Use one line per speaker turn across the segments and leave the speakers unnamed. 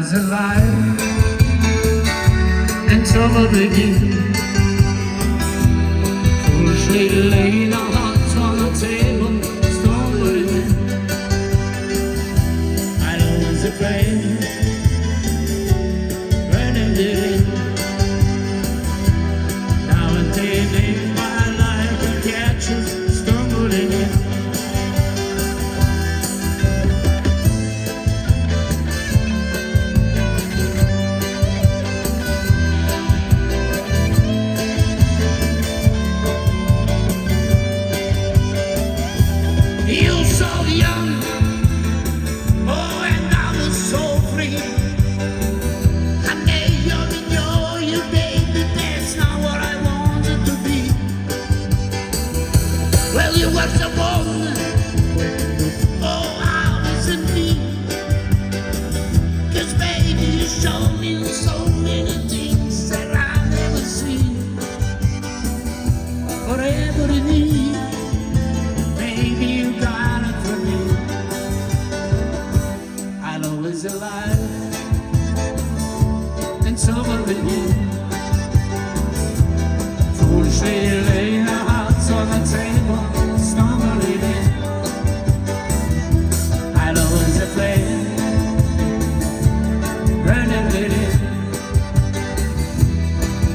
was alive until the beginning. Foolishly laying our hearts on the table, stumbling in. I know it's a flame, burning it in. Now and then in my life it catches, stumbling in. You so young, oh, and I was so free. I made you enjoy you, baby, that's not what I wanted to be. Well, you were so bold, oh, I wasn't me. 'Cause baby, you showed me so many things that I've never seen. Forever in me. Alive and tumbling in. Foolishly laying our hearts on the table, stumbling in. I know it's a flame, burning it in.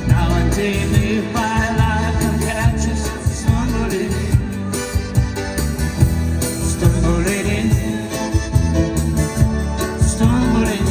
Now and then if my life can catch us, stumbling in, stumbling in. Stumbling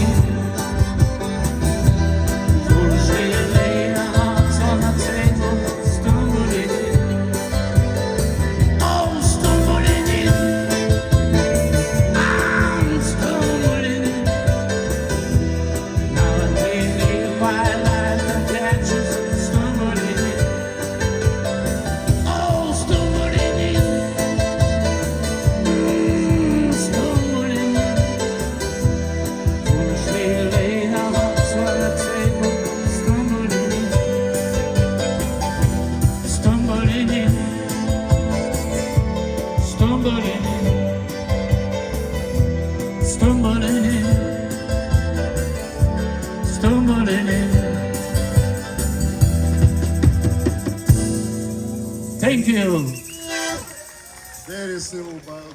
in, stumbling in. Thank you.
Very simple,